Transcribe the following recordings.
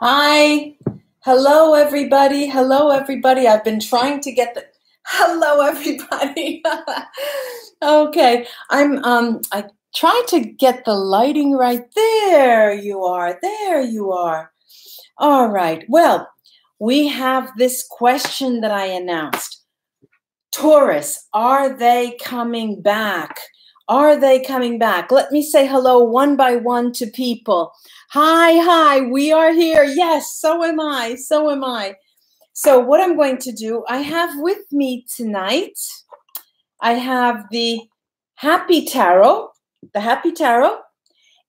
Hi. Hello, everybody. Hello, everybody. I've been trying to get the... Hello, everybody. Okay. I tried to get the lighting right. There you are. There you are. All right. Well, we have this question that I announced. Taurus, are they coming back? Are they coming back? Let me say hello one by one to people. Hi, we are here. Yes, so am I, so am I. So what I'm going to do, I have with me tonight, I have the Happy Tarot,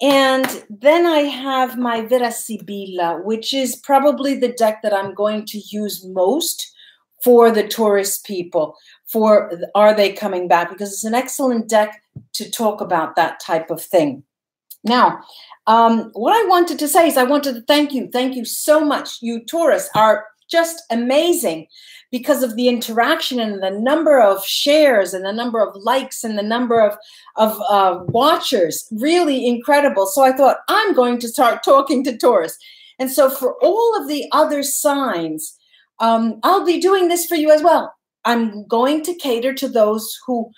and then I have my Vera Sibilla, which is probably the deck that I'm going to use most for the Taurus people, for are they coming back? Because it's an excellent deck to talk about that type of thing. Now, what I wanted to say is I wanted to thank you. Thank you so much. You Taurus are just amazing because of the interaction and the number of shares and the number of likes and the number of watchers. Really incredible. So I thought I'm going to start talking to Taurus. And so for all of the other signs, I'll be doing this for you as well. I'm going to cater to those who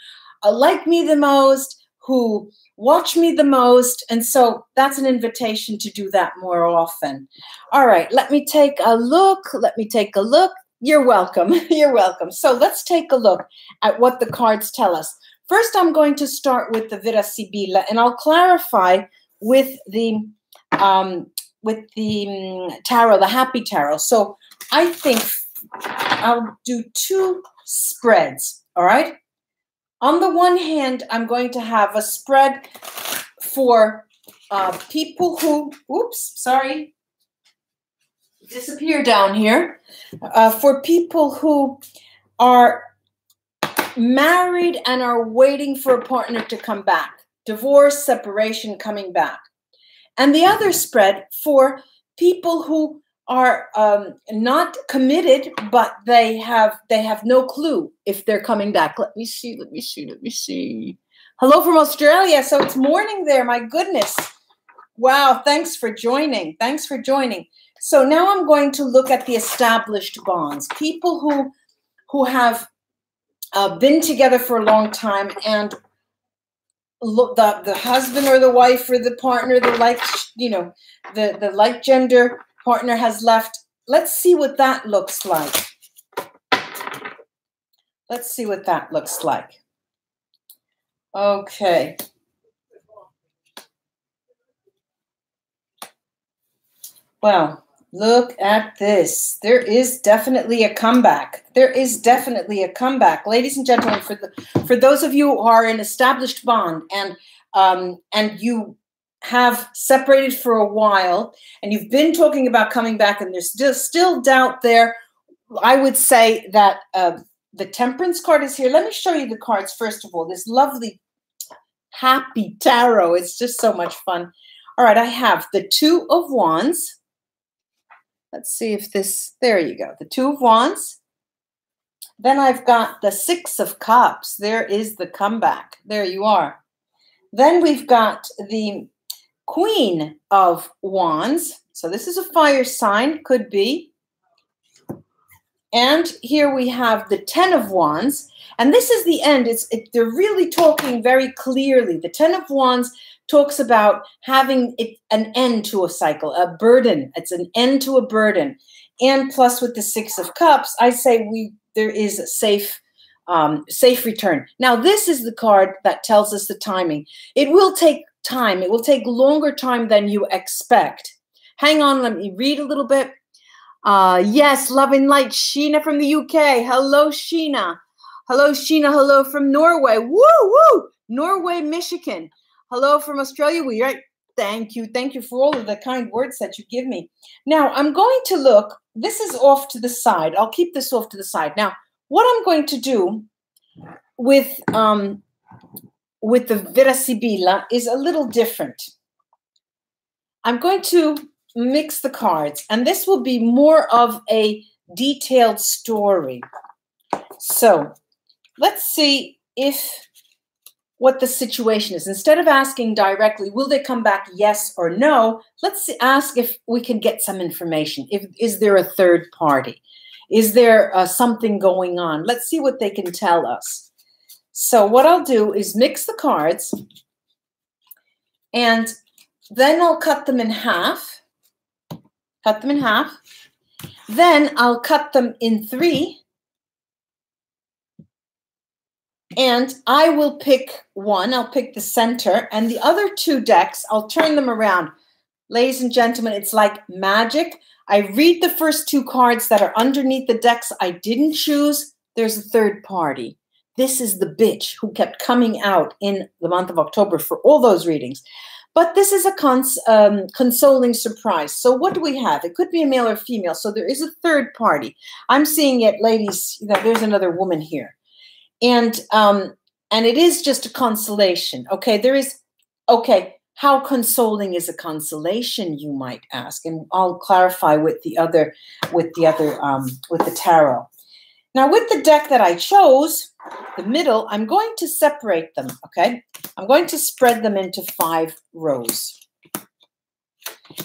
like me the most, who watch me the most. And so that's an invitation to do that more often. All right, let me take a look. You're welcome. You're welcome. So let's take a look at what the cards tell us. First, I'm going to start with the Vera Sibilla, and I'll clarify with the tarot, the Happy Tarot. So I think I'll do two spreads, all right? On the one hand, I'm going to have a spread for people who, disappear down here, for people who are married and are waiting for a partner to come back, divorce, separation, coming back. And the other spread for people who are not committed, but they have no clue if they're coming back. Let me see. Hello from Australia. So it's morning there. My goodness. Wow. Thanks for joining. So now I'm going to look at the established bonds. People who have been together for a long time, and look, the husband or the wife or the partner, the like gender partner has left. Let's see what that looks like. Okay. Well, look at this. There is definitely a comeback. Ladies and gentlemen, for those of you who are in established bond and you have separated for a while and you've been talking about coming back and there's still doubt there, I would say that the Temperance card is here. Let me show you the cards first of all. This lovely Happy Tarot. It's just so much fun. All right, I have the Two of Wands. Let's see if this, there you go, the Two of Wands. Then I've got the Six of Cups. There is the comeback. There you are. Then we've got the Queen of Wands. So this is a fire sign, could be. And here we have the Ten of Wands. And this is the end. They're really talking very clearly. The Ten of Wands talks about having an end to a cycle, a burden. It's an end to a burden. And plus with the Six of Cups, I say there is a safe return. Now, this is the card that tells us the timing. It will take time. It will take longer time than you expect. Hang on, let me read a little bit. Yes, love and light, Sheena from the UK. Hello, Sheena. Hello from Norway. Woo! Norway, Michigan. Hello from Australia. Thank you for all of the kind words that you give me. Now, I'm going to look. This is off to the side. I'll keep this off to the side. Now, what I'm going to do with the Vera Sibilla is a little different. I'm going to mix the cards, and this will be more of a detailed story. So let's see if what the situation is. Instead of asking directly, will they come back, yes or no, let's ask if we can get some information. Is there a third party? Is there something going on? Let's see what they can tell us. So what I'll do is mix the cards, and then I'll cut them in half. Cut them in half. Then I'll cut them in 3. And I will pick one. I'll pick the center. And the other 2 decks, I'll turn them around. Ladies and gentlemen, it's like magic. I read the first 2 cards that are underneath the decks I didn't choose. There's a third party. This is the bitch who kept coming out in the month of October for all those readings. But this is a consoling surprise. So what do we have? It could be a male or female. So there is a third party. I'm seeing it, ladies. You know, there's another woman here. And it is just a consolation. Okay, there is, okay, how consoling is a consolation, you might ask, and I'll clarify with the tarot. Now, with the deck that I chose, the middle, I'm going to separate them. Okay, I'm going to spread them into 5 rows.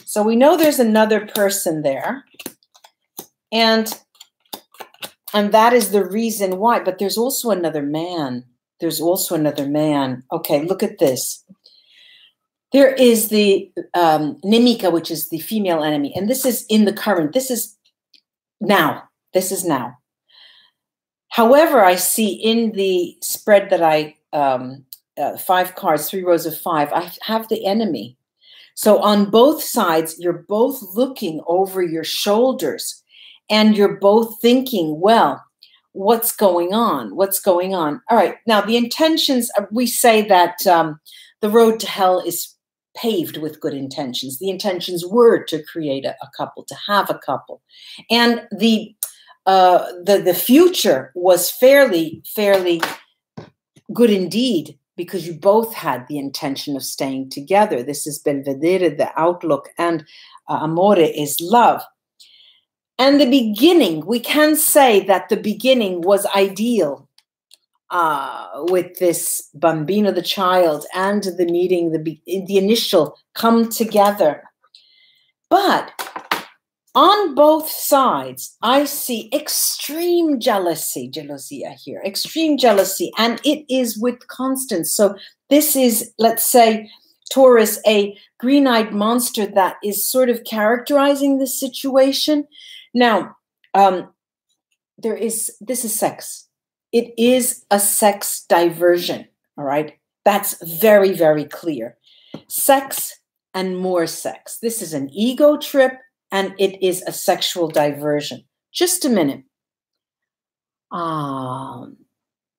So we know there's another person there, and that is the reason why. But there's also another man. There's also another man. Okay, look at this. There is the Nemica, which is the female enemy. And this is in the current. This is now. This is now. However, I see in the spread that I, 5 cards, 3 rows of 5, I have the enemy. So on both sides, you're both looking over your shoulders. And you're both thinking, well, what's going on? What's going on? All right. Now, the intentions, we say that the road to hell is paved with good intentions. The intentions were to create a couple, to have a couple. And the future was fairly good indeed, because you both had the intention of staying together. This is Belvedere, the outlook, and amore is love. And the beginning, we can say that the beginning was ideal with this bambino, the child, and the meeting, the initial come together. But on both sides, I see extreme jealousy here, extreme jealousy, and it is with Constance. So this is, let's say, Taurus, a green-eyed monster that is sort of characterizing the situation. Now, this is sex. It is a sex diversion, all right? That's very, very clear. Sex and more sex. This is an ego trip, and it is a sexual diversion. Just a minute.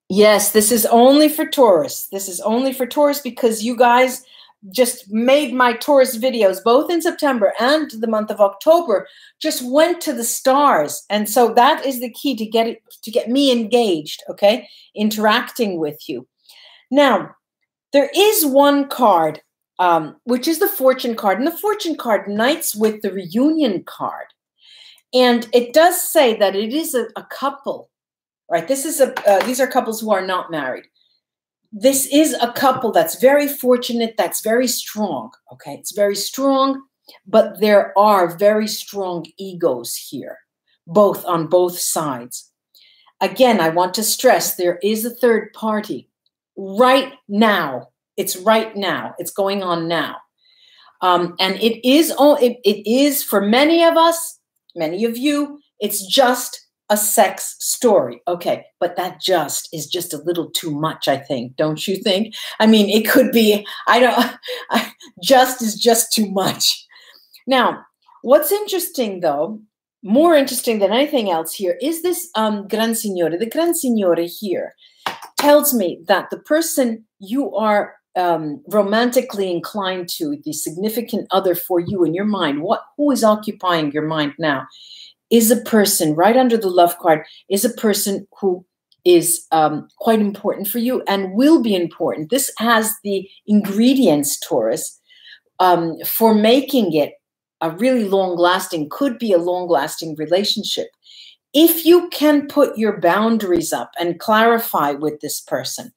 Yes, this is only for Taurus. This is only for Taurus because you guys just made my Taurus videos, both in September and the month of October, just went to the stars. And so that is the key to get me engaged, okay? Interacting with you. Now, there is one card, which is the fortune card. And the fortune card unites with the reunion card. And it does say that it is a couple, right? These are couples who are not married. This is a couple that's very fortunate, that's very strong, okay? It's very strong, but there are very strong egos here, on both sides. Again, I want to stress there is a third party right now. It's right now. It's going on now. And it is for many of us, many of you, it's just a sex story. Okay, but that is just a little too much, I think. Don't you think? I mean, it could be, just is just too much. Now, what's interesting though, more interesting than anything else here, is this Gran Signore. The Gran Signore here tells me that the person you are romantically inclined to, the significant other for you in your mind, who is occupying your mind now, is a person, right under the love card, is a person who is quite important for you and will be important. This has the ingredients, Taurus, for making it a really long-lasting, could be a long-lasting relationship. If you can put your boundaries up and clarify with this person,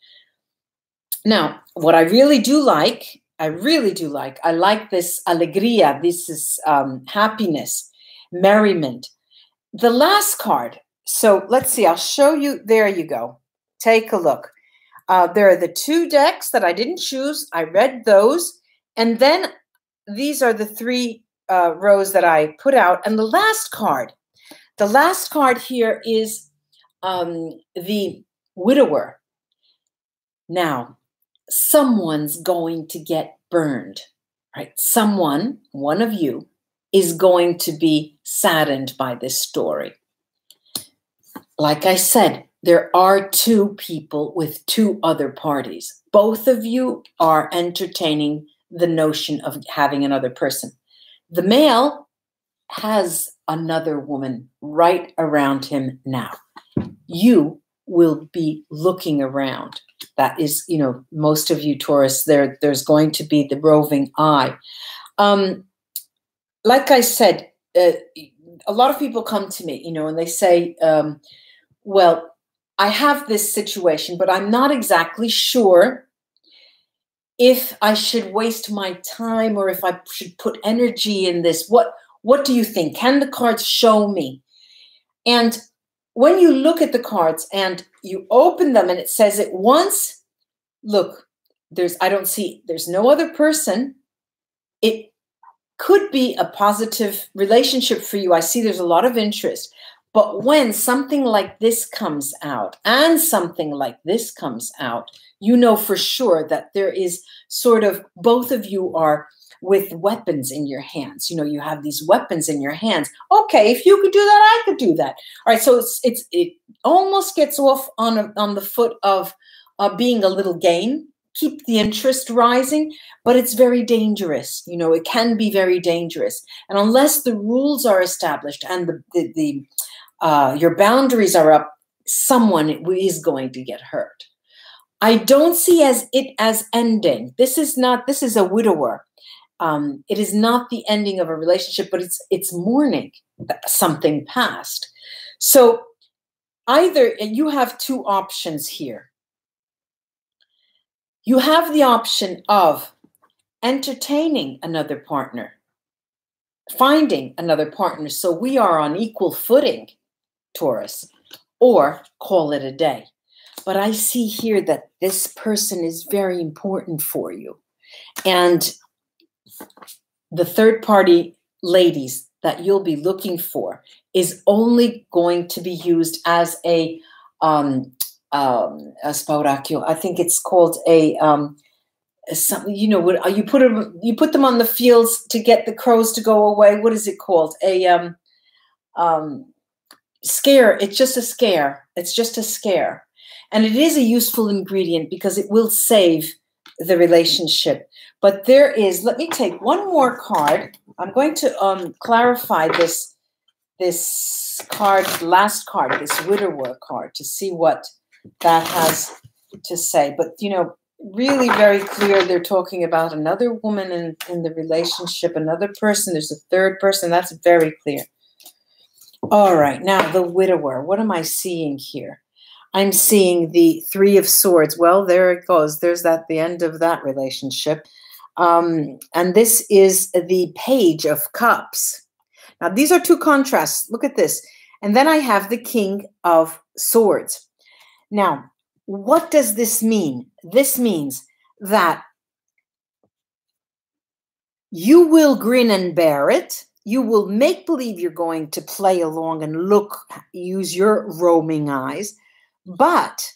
Now, what I really do like, I like this alegría, this is happiness, merriment. The last card. So let's see, I'll show you. There you go. Take a look. There are the two decks that I didn't choose. I read those. And then these are the three rows that I put out. And the last card here is the widower. Now, someone's going to get burned, right? Someone, one of you, is going to be saddened by this story. Like I said, there are two people with two other parties. Both of you are entertaining the notion of having another person. The male has another woman right around him now. You will be looking around. That is, you know, most of you Taurus, there's going to be the roving eye. Like I said, a lot of people come to me, you know, and they say, well, I have this situation, but I'm not exactly sure if I should waste my time or if I should put energy in this. What do you think? Can the cards show me? And when you look at the cards and you open them and it says it once, look, there's no other person. It could be a positive relationship for you. I see there's a lot of interest. But when something like this comes out and something like this comes out, you know for sure that there is sort of, both of you are with weapons in your hands. You know, you have these weapons in your hands. Okay, if you could do that, I could do that. All right, so it almost gets off on the foot of being a little game. Keep the interest rising, but it's very dangerous. You know, it can be very dangerous. And unless the rules are established and your boundaries are up, someone is going to get hurt. I don't see it as ending. This is a widower. It is not the ending of a relationship, but it's mourning something past. So either you have two options here. You have the option of entertaining another partner, finding another partner, so we are on equal footing, Taurus, or call it a day. But I see here that this person is very important for you. And the third party ladies that you'll be looking for is only going to be used as a spauracchio. I think it's called something, you know, what you put them on the fields to get the crows to go away. What is it called? A scare. It's just a scare. It's just a scare. And it is a useful ingredient because it will save the relationship. But there is, let me take one more card. I'm going to clarify this card, last card, this widower card, to see what that has to say. But, you know, really very clear. They're talking about another woman in the relationship, another person. There's a third person. That's very clear. All right. Now, the widower. What am I seeing here? I'm seeing the Three of Swords. Well, there it goes. There's the end of that relationship. And this is the Page of Cups. Now, these are two contrasts. Look at this. And then I have the King of Swords. Now, what does this mean? This means that you will grin and bear it. You will make believe you're going to play along and use your roaming eyes. But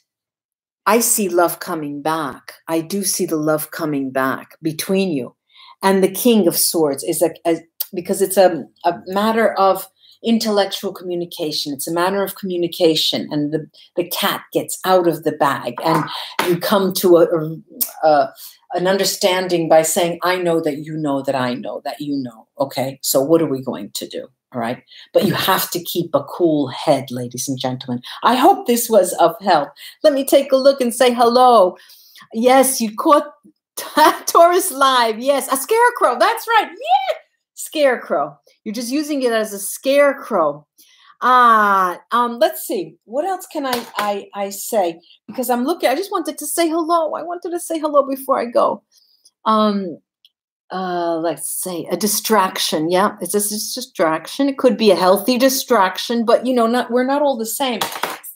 I see love coming back. I do see the love coming back between you. And the King of Swords is because it's a matter of intellectual communication. It's a matter of communication, and the cat gets out of the bag, and you come to an understanding by saying, I know that you know that I know that you know. Okay, so what are we going to do? All right, but you have to keep a cool head, ladies and gentlemen. I hope this was of help. Let me take a look and say hello. Yes, you caught Taurus live. Yes, a scarecrow. That's right. Yeah, scarecrow. You're just using it as a scarecrow. Let's see. What else can I say? Because I'm looking, I just wanted to say hello. I wanted to say hello before I go. Let's say a distraction. Yeah, it's just a distraction. It could be a healthy distraction, but you know, we're not all the same.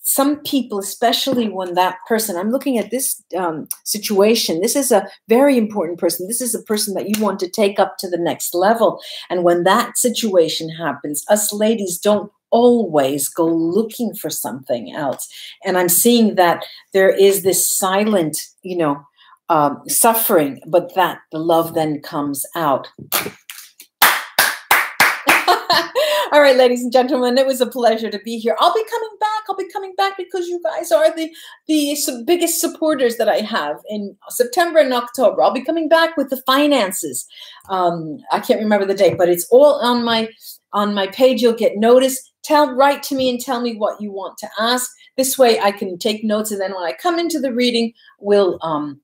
Some people, especially when that person, I'm looking at this situation, this is a very important person. This is a person that you want to take up to the next level. And when that situation happens, us ladies don't always go looking for something else. And I'm seeing that there is this silent, you know, suffering, but that the love then comes out. All right, ladies and gentlemen, it was a pleasure to be here. I'll be coming back. I'll be coming back because you guys are the biggest supporters that I have in September and October. I'll be coming back with the finances. I can't remember the date, but it's all on my page. You'll get notice. Write to me and tell me what you want to ask. This way I can take notes, and then when I come into the reading, we'll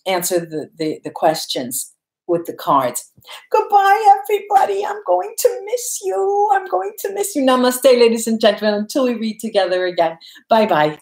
answer the questions with the cards. Goodbye, everybody. I'm going to miss you. I'm going to miss you. Namaste, ladies and gentlemen, until we read together again. Bye-bye.